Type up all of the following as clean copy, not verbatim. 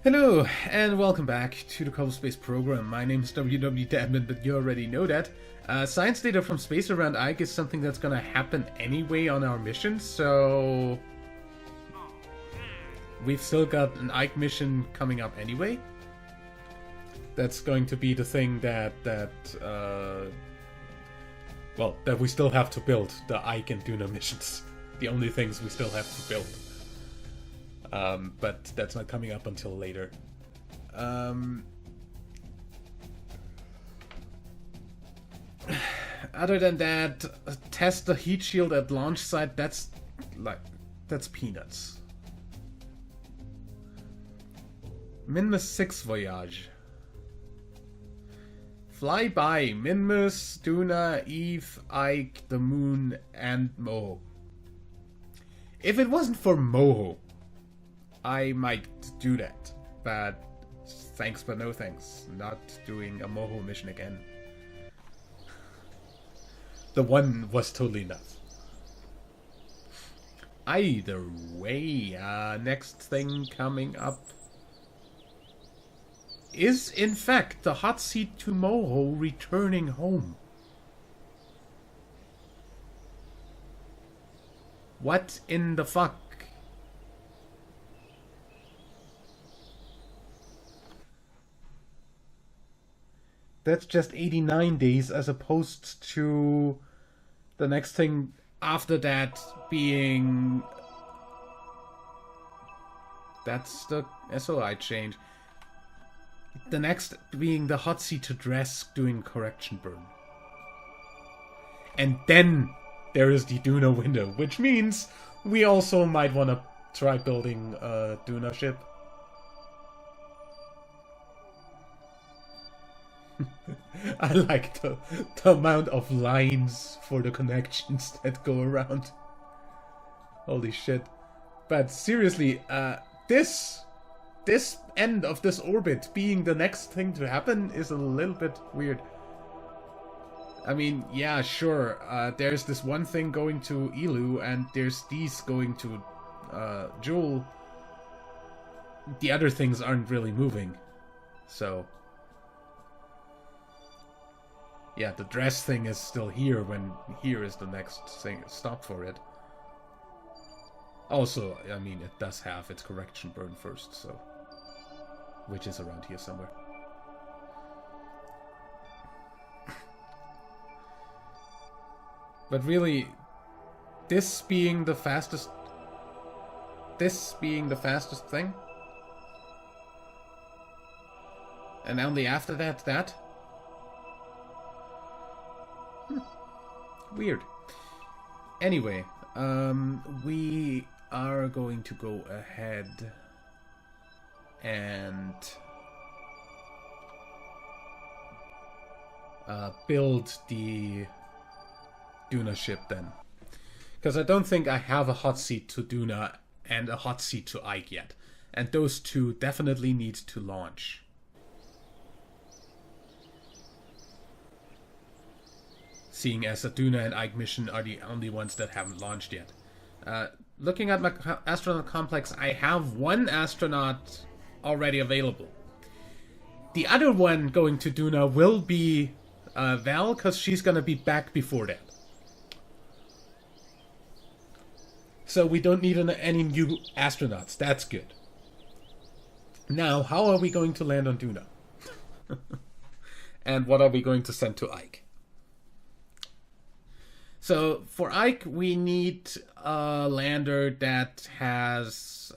Hello, and welcome back to the Kerbal Space program. My name is WWDadmin, but you already know that. Science data from space around Ike is something that's gonna happen anyway on our mission, so... we've still got an Ike mission coming up anyway. That's going to be the thing that we still have to build, the Ike and Duna missions. The only things we still have to build. But that's not coming up until later. Other than that, test the heat shield at launch site, that's peanuts. Minmus 6 voyage. Fly by Minmus, Duna, Eve, Ike, the Moon, and Moho. If it wasn't for Moho, I might do that, but thanks but no thanks. Not doing a Moho mission again. The one was totally enough. Either way, next thing coming up is in fact the hot seat to Moho returning home. What in the fuck? That's just 89 days as opposed to the next thing after that being... That's the SOI change. The next being the hot seat to Dresk doing correction burn. And then there is the Duna window, which means we also might want to try building a Duna ship. I like the amount of lines for the connections that go around. Holy shit. But seriously, this end of this orbit being the next thing to happen is a little bit weird. I mean, yeah, sure, there's this one thing going to Elu, and there's these going to Jewel. The other things aren't really moving, so... yeah, the dress thing is still here when here is the next thing stop for it. Also, I mean, it does have its correction burn first, so... which is around here somewhere. But really, this being the fastest thing? And only after that? Weird. Anyway, we are going to go ahead and build the Duna ship then. Because I don't think I have a hot seat to Duna and a hot seat to Ike yet. And those two definitely need to launch. Seeing as the Duna and Ike mission are the only ones that haven't launched yet. Looking at my astronaut complex, I have one astronaut already available. The other one going to Duna will be Val, because she's going to be back before that. So we don't need any new astronauts. That's good. Now, how are we going to land on Duna? And what are we going to send to Ike? So, for Ike, we need a lander that has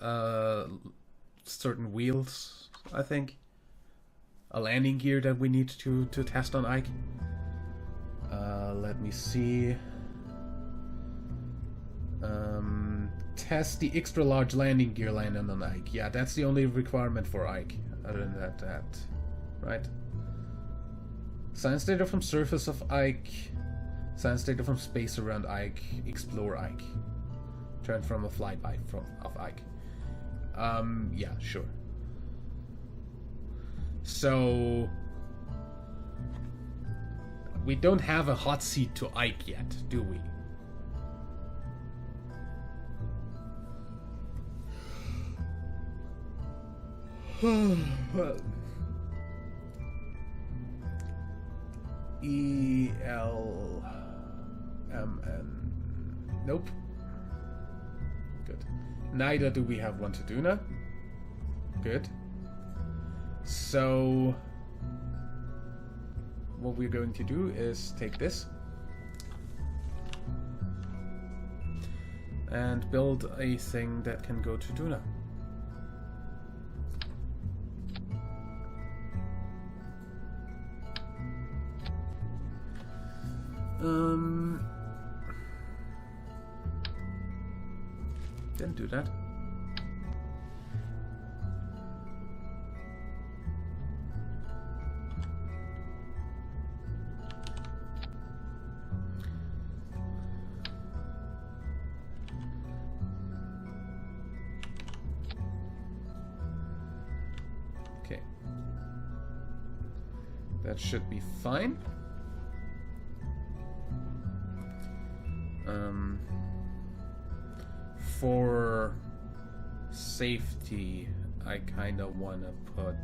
certain wheels, I think. A landing gear that we need to test on Ike. Let me see. Test the extra large landing gear landing on Ike. Yeah, that's the only requirement for Ike. Other than that, right? Science data from surface of Ike. Science data from space around Ike. Explore Ike. Turn from a flyby of Ike. Yeah, sure. So... we don't have a hot seat to Ike yet, do we? Well, ELMN. Nope. Good. Neither do we have one to Duna. Good. So what we're going to do is take this and build a thing that can go to Duna. Didn't do that. Okay. That should be fine. For safety, I kinda wanna put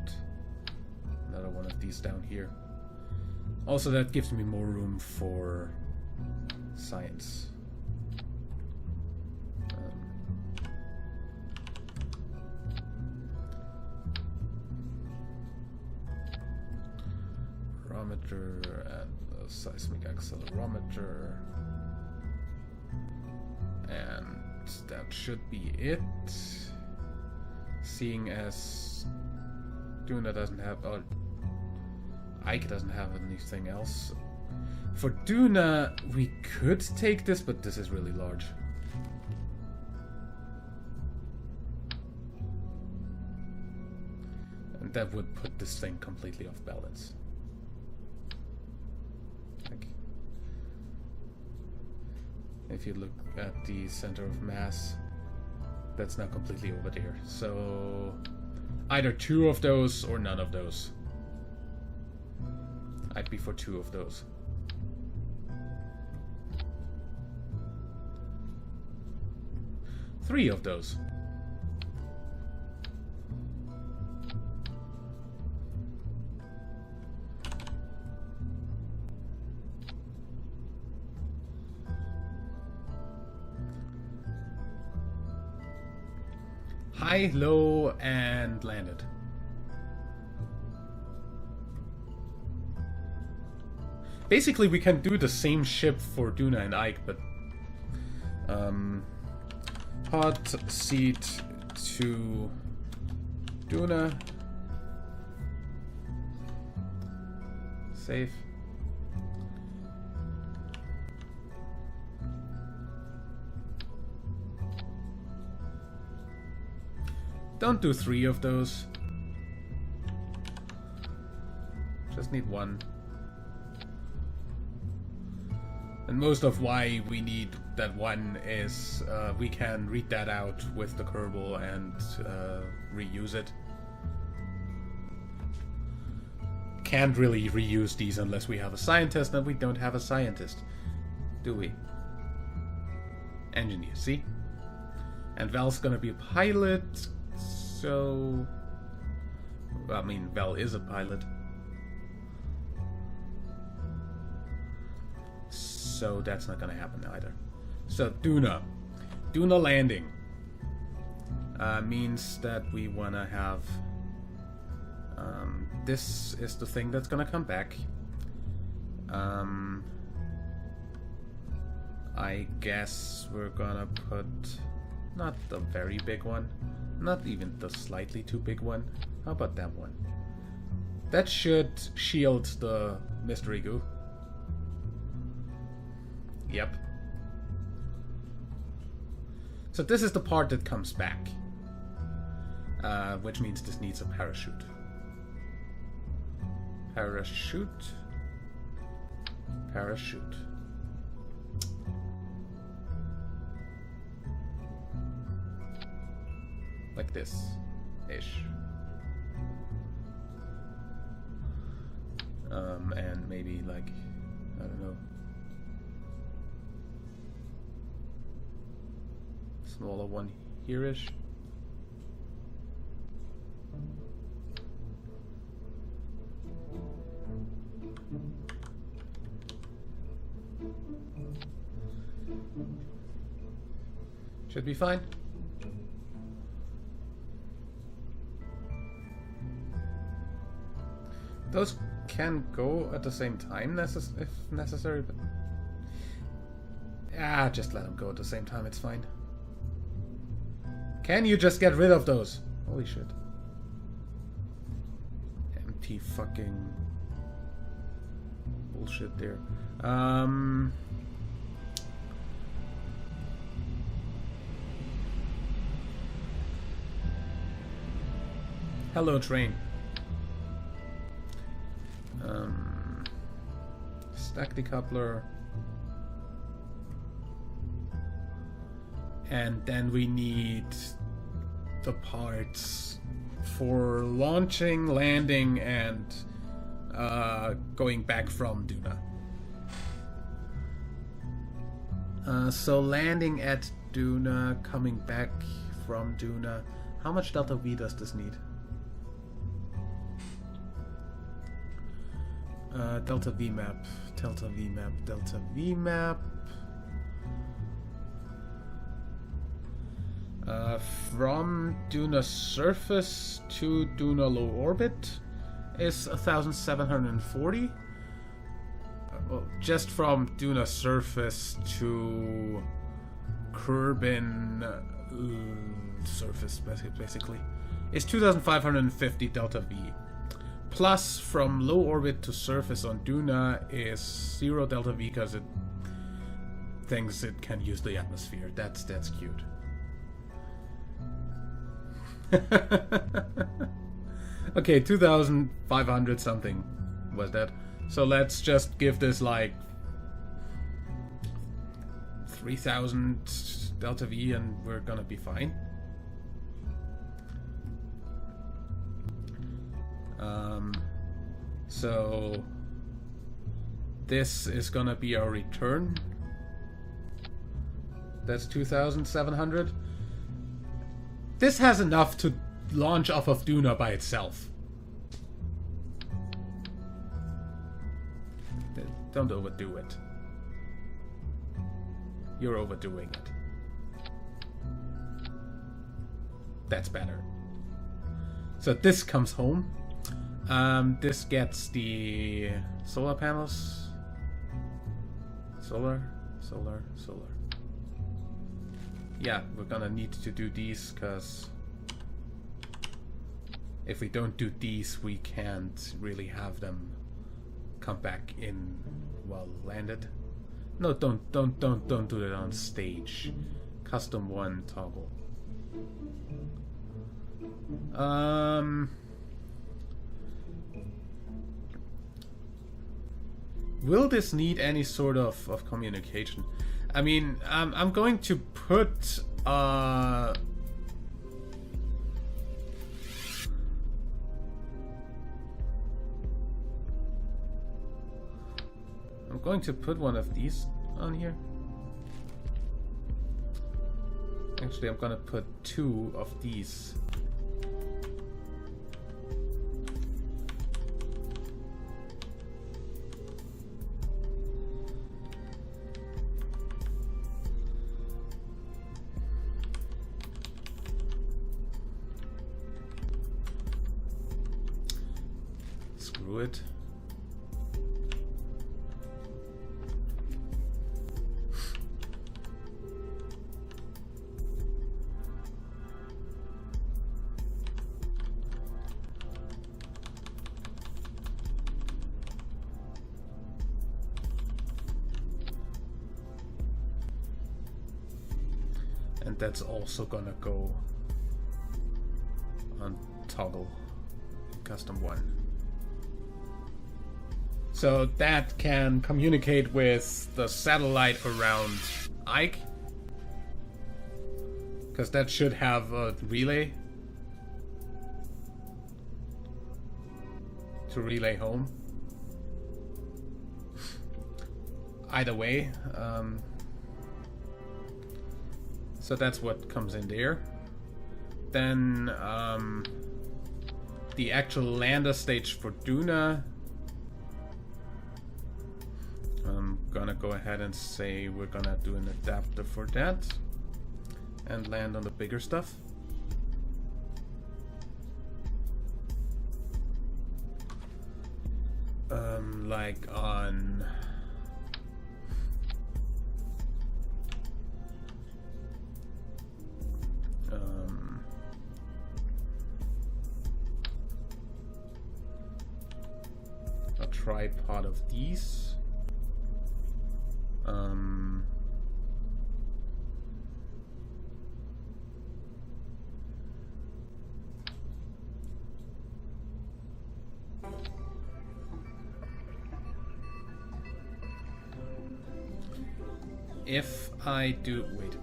another one of these down here. Also, that gives me more room for science. Barometer and a seismic accelerometer. And that should be it. Seeing as Duna doesn't have, or Ike doesn't have anything else. For Duna, we could take this, but this is really large. And that would put this thing completely off balance. If you look at the center of mass, that's now completely over there. So either two of those or none of those. I'd be for two of those. Three of those. High, low, and landed. Basically, we can do the same ship for Duna and Ike, but hot seat to Duna. Save. Don't do three of those. Just need one. And most of why we need that one is we can read that out with the Kerbal and reuse it. Can't really reuse these unless we have a scientist, and we don't have a scientist, do we? Engineer, see? And Val's gonna be a pilot. So, well, I mean, Val is a pilot. So that's not gonna happen either. So Duna landing means that we wanna have. This is the thing that's gonna come back. I guess we're gonna put not the very big one. Not even the slightly too big one. How about that one? That should shield the mystery goo. Yep. So this is the part that comes back. Which means this needs a parachute. Parachute. Parachute. Like this-ish. And maybe like, I don't know, smaller one here-ish. Should be fine. Those can go at the same time if necessary, but... just let them go at the same time, it's fine. Can you just get rid of those? Holy shit. Empty fucking... bullshit there. Hello, train. Stack decoupler. And then we need the parts for launching, landing, and going back from Duna. So landing at Duna, coming back from Duna. How much delta V does this need? Delta V map, delta V map, delta V map. From Duna surface to Duna low orbit is 1,740. Well, just from Duna surface to Kerbal surface, basically, is 2,550 delta V. Plus, from low orbit to surface on Duna is 0 delta V because it thinks it can use the atmosphere. That's cute. Okay, 2,500 something was that. So let's just give this like 3,000 delta V and we're gonna be fine. So this is gonna be our return. That's 2,700. This has enough to launch off of Duna by itself. Don't overdo it. You're overdoing it. That's better. So this comes home. This gets the solar panels. Solar. Yeah, we're gonna need to do these, because if we don't do these, we can't really have them come back in while landed. No, don't do that on stage. Custom 1 toggle. Will this need any sort of communication? I mean, I'm going to put I'm going to put one of these on here. Actually, I'm gonna put 2 of these. Screw it. And that's also gonna go on toggle custom 1. So that can communicate with the satellite around Ike, because that should have a relay to relay home. Either way, so that's what comes in there. Then the actual lander stage for Duna, I'm gonna go ahead and say we're gonna do an adapter for that. and land on the bigger stuff. Like on... a tripod of these. If I do... wait.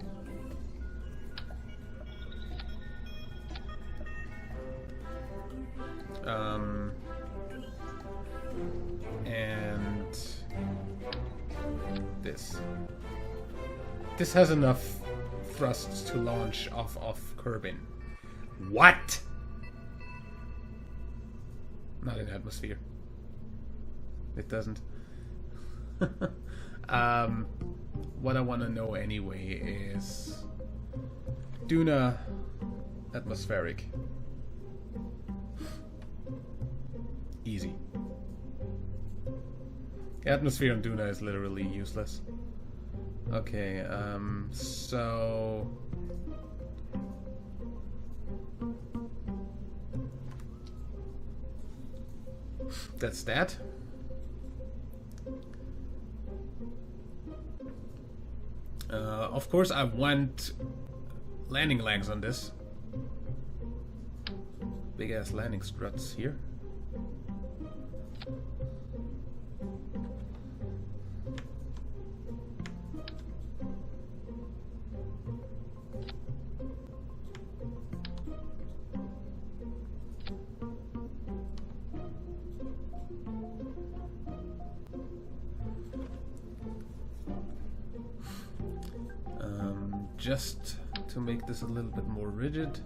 And... this. This has enough thrusts to launch off of Kerbin. What? Not in atmosphere. It doesn't. What I want to know anyway is Duna atmospheric. Easy. Atmosphere on Duna is literally useless. Okay, so... that's that. Of course I want landing legs on this. Big ass landing struts here. Just to make this a little bit more rigid.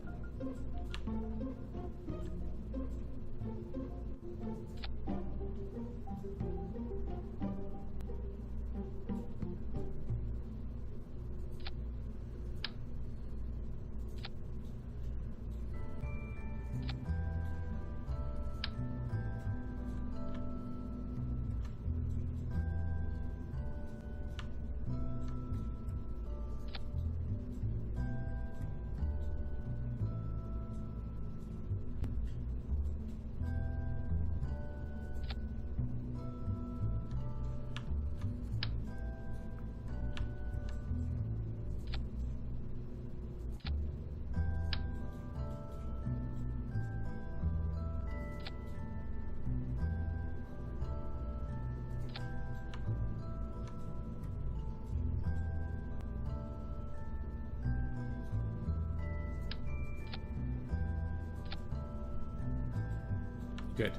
Good.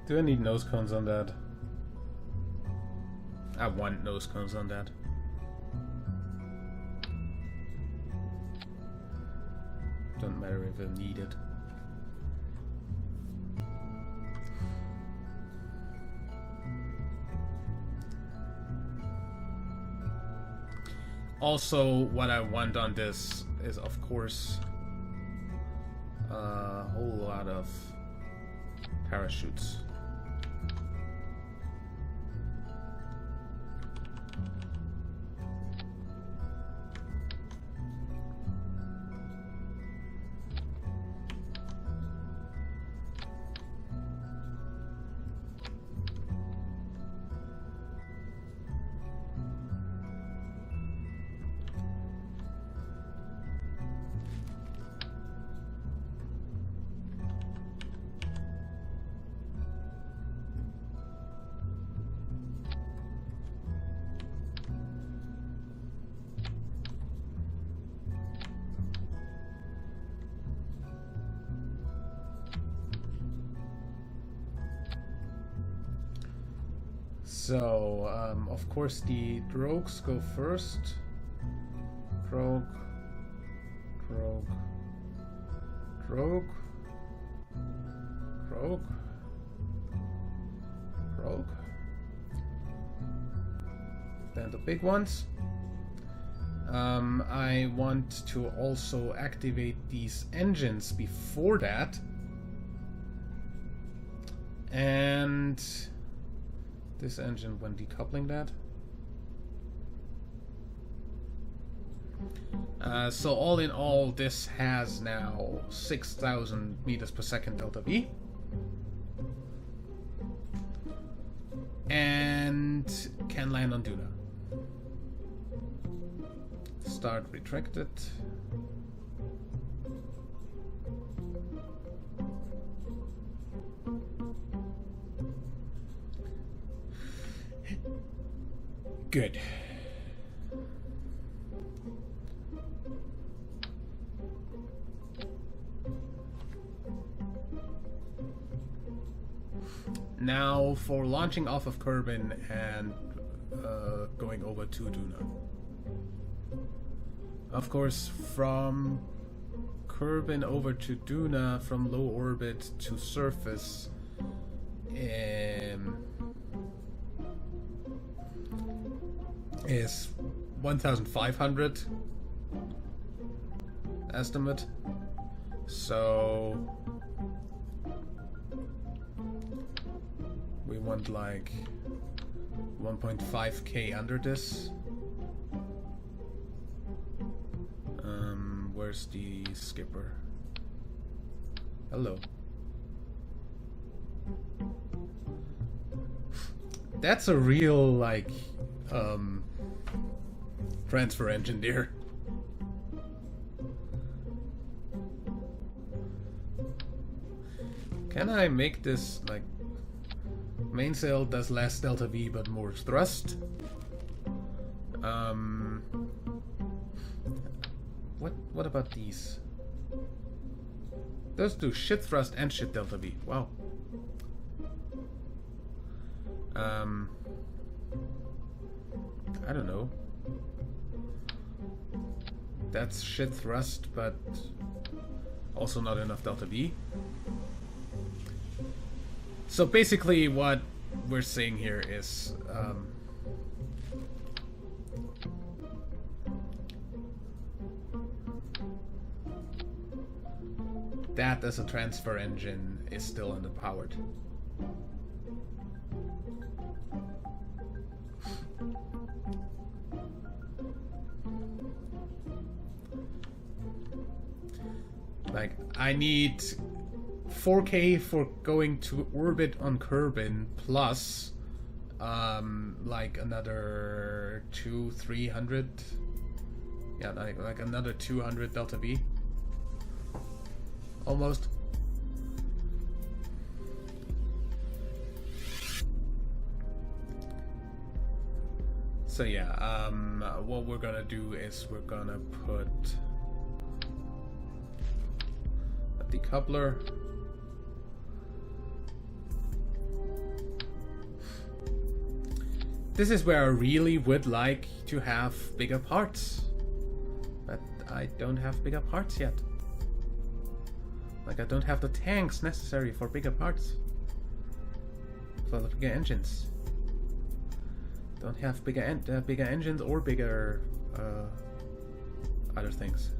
Do I need nose cones on that? I want nose cones on that. Don't matter if I need it. Also, what I want on this is, of course, a whole lot of parachutes. So, of course, the drogues go first. Drogue, drogue, drogue, Rogue. Rogue. Then the big ones. I want to also activate these engines before that. And this engine when decoupling that. So all in all, this has now 6,000 meters per second delta V. And can land on Duna. Start retracted. Good. Now for launching off of Kerbal and going over to Duna. Of course, from Kerbal over to Duna, from low orbit to surface, is 1,500 estimate. So we want like 1.5k under this. Where's the skipper? Hello. That's a real like transfer engine there. Can I make this like mainsail does less delta V but more thrust? What about these? Those do shit thrust and shit delta V. Wow. I don't know. That's shit thrust, but also not enough delta V. So basically what we're saying here is that as a transfer engine is still underpowered. Like, I need 4K for going to orbit on Kerbal plus like another 300. Yeah, like another 200 delta V. Almost. So yeah, what we're gonna do is we're gonna put a decoupler. This is where I really would like to have bigger parts, but I don't have bigger parts yet. Like, I don't have the tanks necessary for bigger parts. For the bigger engines. Don't have bigger engines or bigger other things.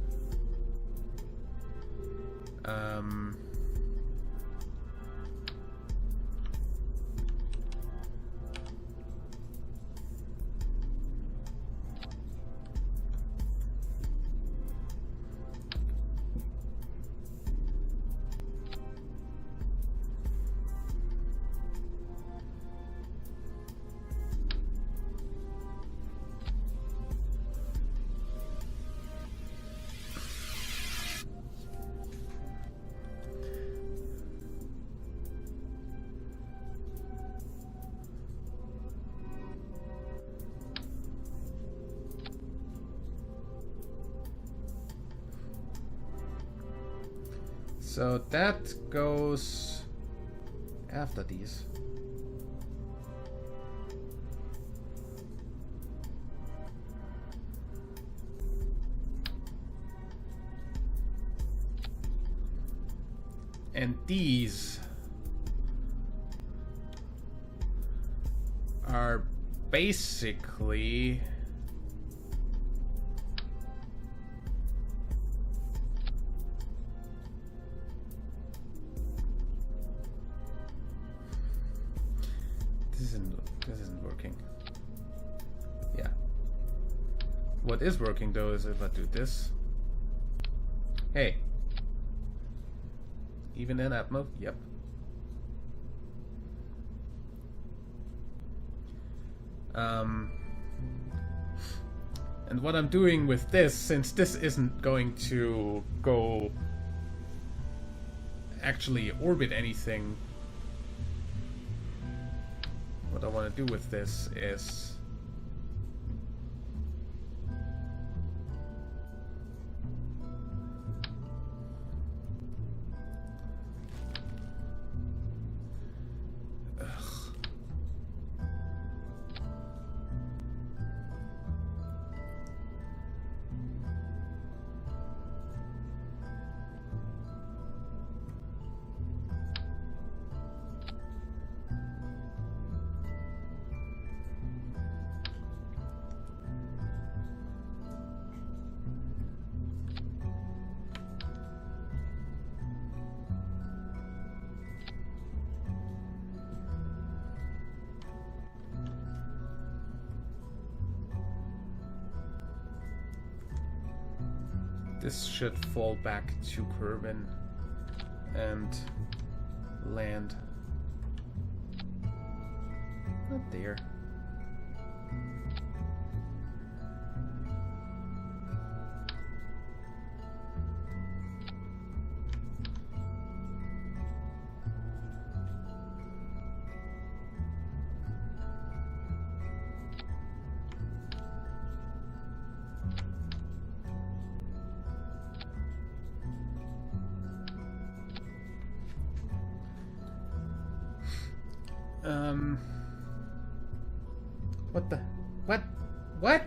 So that goes after these. And these are basically... This isn't working. Yeah. What is working though is if I do this. Hey. Even in app mode? Yep. And what I'm doing with this, since this isn't going to go actually orbit anything, what I want to do with this is this should fall back to Kerbal and land. Not there. What the? What?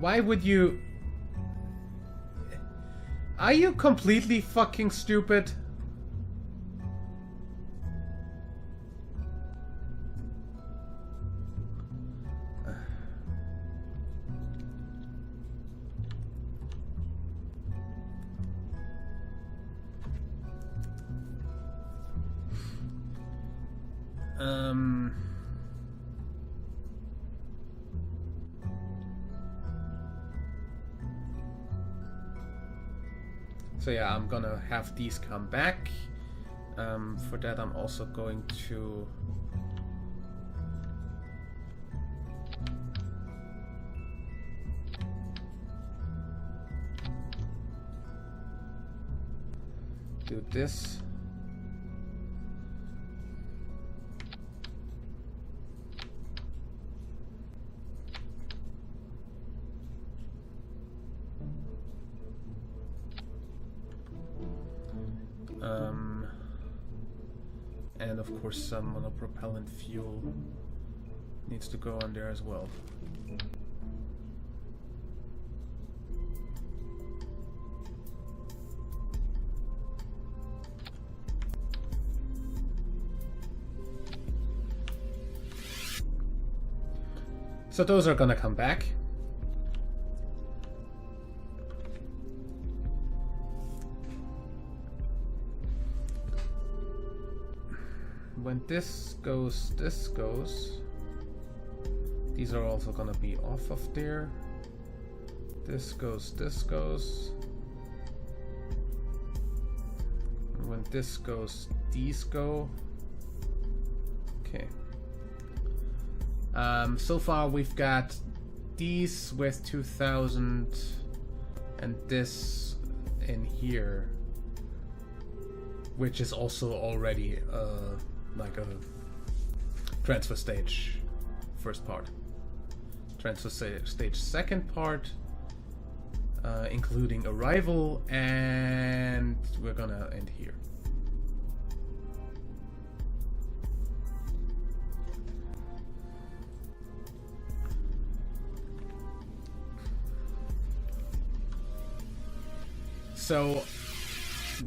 Why would you... Are you completely fucking stupid? So yeah, I'm gonna have these come back. For that I'm also going to do this. And of course some monopropellant fuel needs to go on there as well. So those are gonna come back. When this goes, these are also gonna be off of there. This goes. And when this goes, these go. Okay. So far we've got these with 2000 and this in here, which is also already like a transfer stage first part. Transfer stage second part, including arrival, and we're gonna end here. So,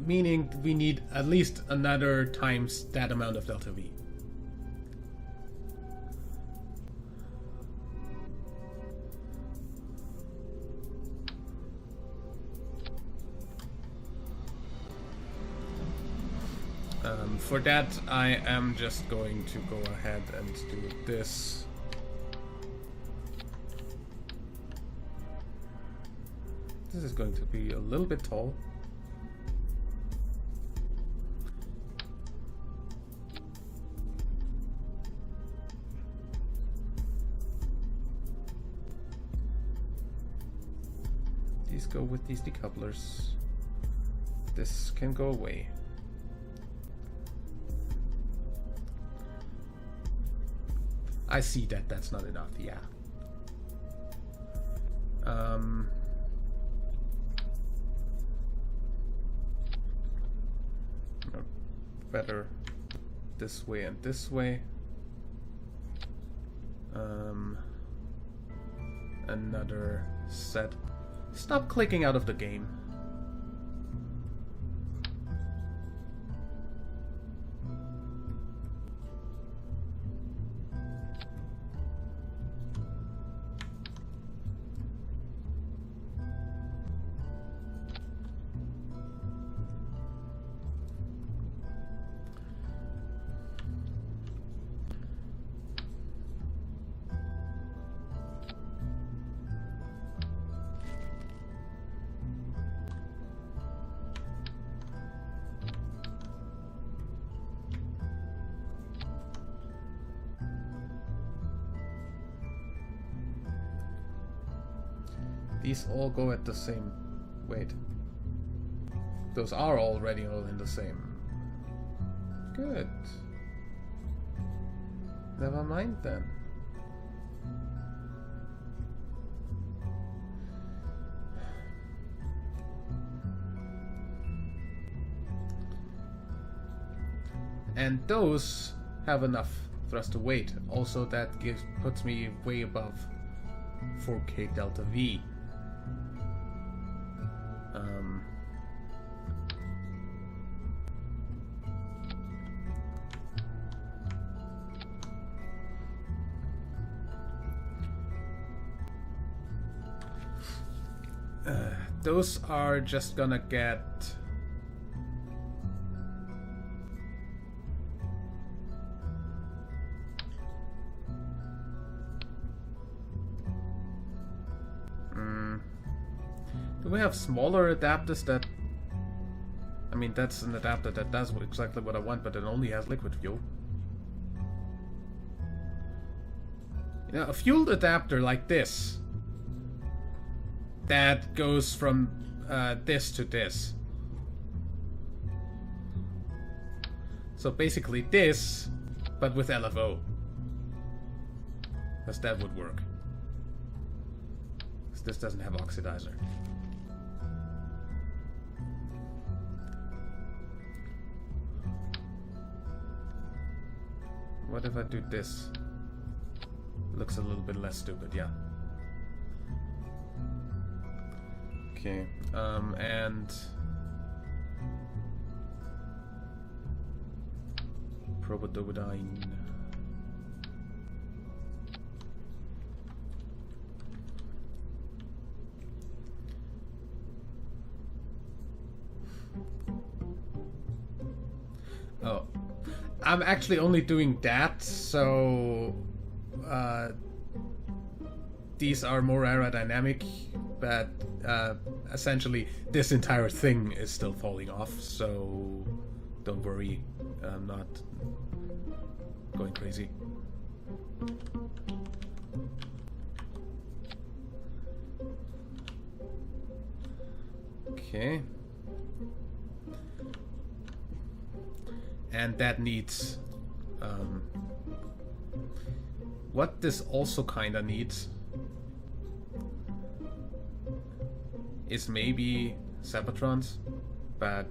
meaning we need at least another times that amount of delta V. For that, I am just going to go ahead and do this. This is going to be a little bit tall. These go with these decouplers. This can go away. I see that that's not enough, yeah. Better this way and this way. Another set. Stop clicking out of the game. These all go at the same... Wait. Those are already all in the same. Good. Never mind then. And those have enough thrust to weight. Also, that puts me way above 4K delta V. Those are just gonna get... Do we have smaller adapters that... I mean, that's an adapter that does exactly what I want, but it only has liquid fuel. You know, a fueled adapter like this, that goes from this to this. So basically this, but with LFO. Because that would work. Because this doesn't have oxidizer. What if I do this? Looks a little bit less stupid, yeah. Okay, and probodiene. Oh, I'm actually only doing that, so these are more aerodynamic, but essentially this entire thing is still falling off, so don't worry, I'm not going crazy. Okay. And that needs... what this also kinda needs is maybe Cepatrons, but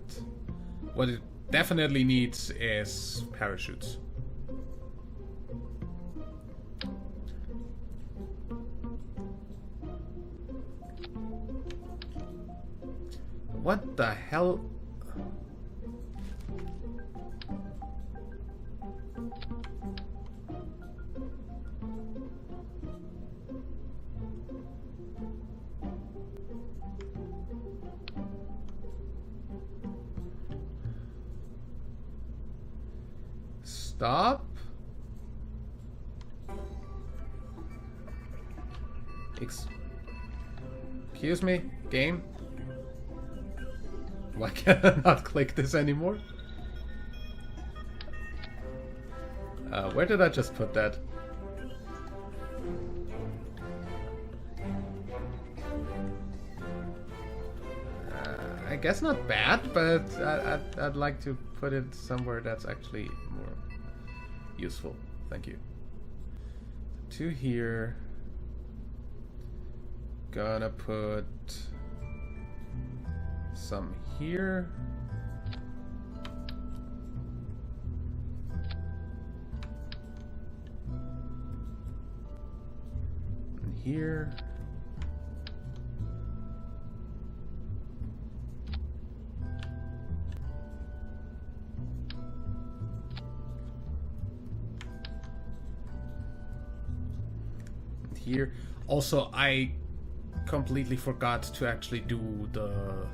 what it definitely needs is parachutes. What the hell? Stop. Excuse me, game? Why can I not click this anymore? Where did I just put that? I guess not bad, but I'd like to put it somewhere that's actually more useful. Thank you. 2 here. Gonna put some here. And here. And here. Also, I completely forgot to actually do the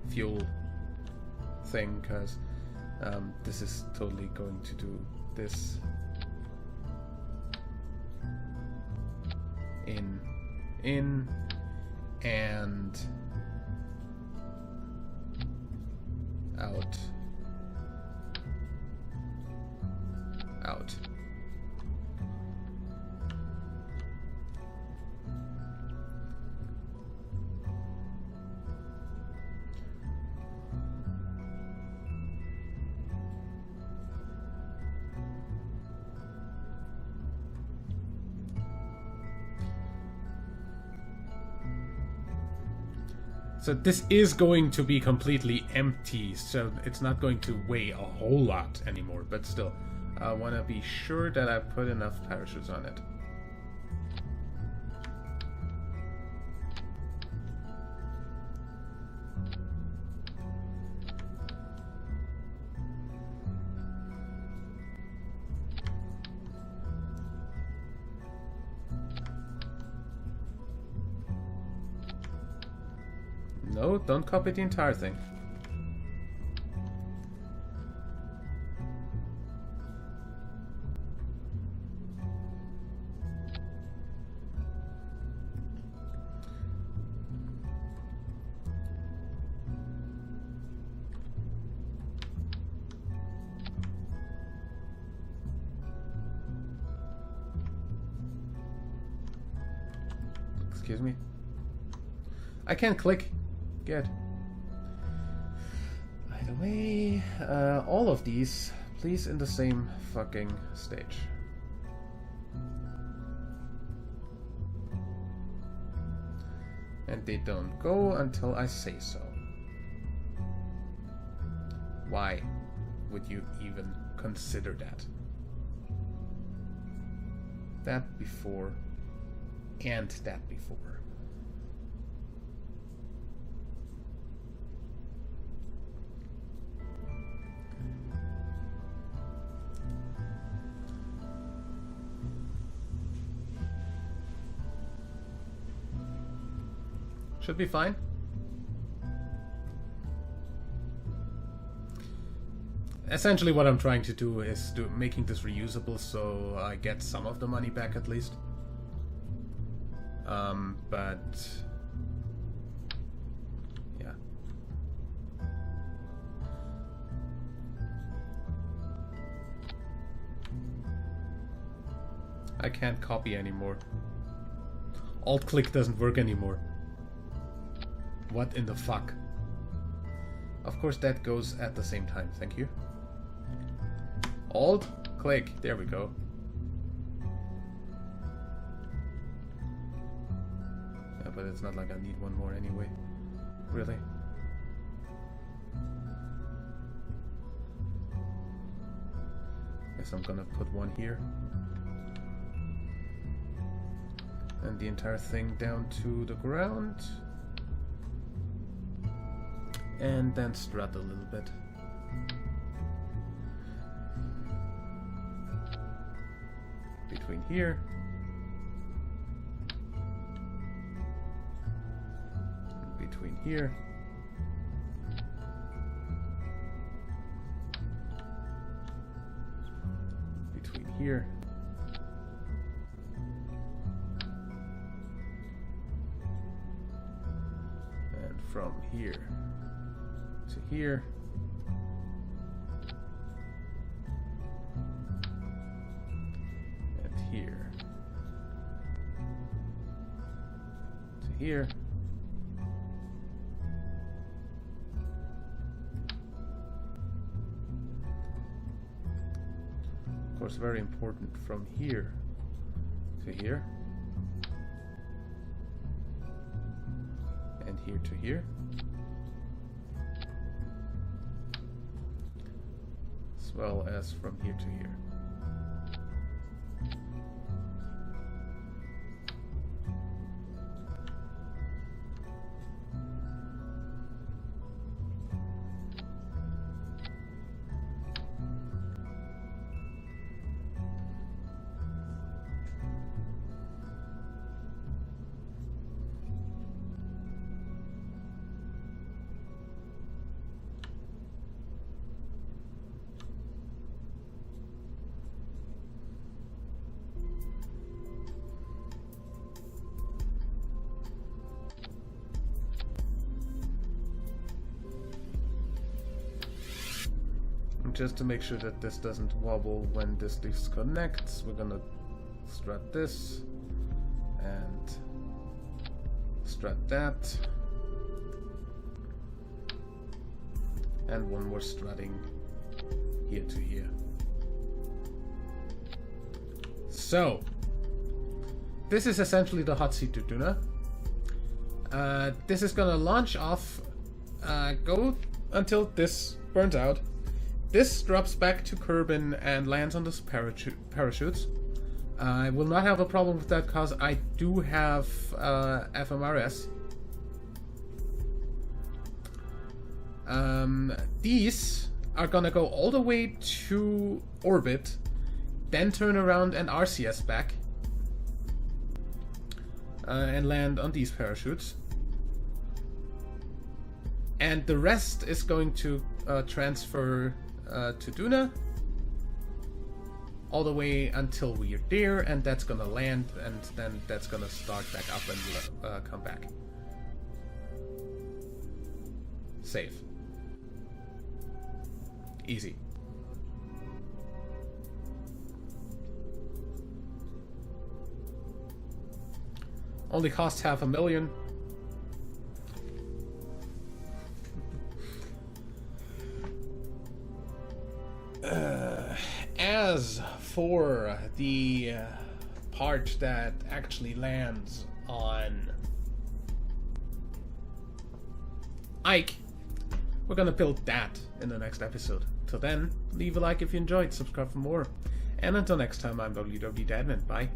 fuel thing, because this is totally going to do this in and out. So this is going to be completely empty, so it's not going to weigh a whole lot anymore, but still, I want to be sure that I put enough parachutes on it. No, don't copy the entire thing. Excuse me. I can't click. Good. By the way, all of these, please in the same fucking stage. And they don't go until I say so. Why would you even consider that? That before, and that before. Should be fine. Essentially what I'm trying to do is making this reusable so I get some of the money back at least. But yeah. I can't copy anymore. Alt-click doesn't work anymore. What in the fuck? Of course that goes at the same time, thank you. Alt, click, there we go. Yeah, but it's not like I need one more anyway. Really? Guess I'm gonna put one here. And the entire thing down to the ground. And then strut a little bit. Between here. Between here. here. And from here to here. And here to here. Of course, very important from here to here. And here to here. As well as from here to here. Just to make sure that this doesn't wobble when this disconnects, we're gonna strut this and strut that, and one more strutting here to here. So this is essentially the hot seat to Duna. This is gonna launch off, go until this burns out. This drops back to Kerbal and lands on those parachutes. I will not have a problem with that because I do have FMRS. These are gonna go all the way to orbit, then turn around and RCS back, and land on these parachutes. And the rest is going to transfer to Duna all the way until we are there, and that's gonna land, and then that's gonna start back up and come back. Safe. Easy. Only costs $500,000. As for the part that actually lands on Ike, we're gonna build that in the next episode. Till then, leave a like if you enjoyed, subscribe for more, and until next time, I'm WWDadman. Bye.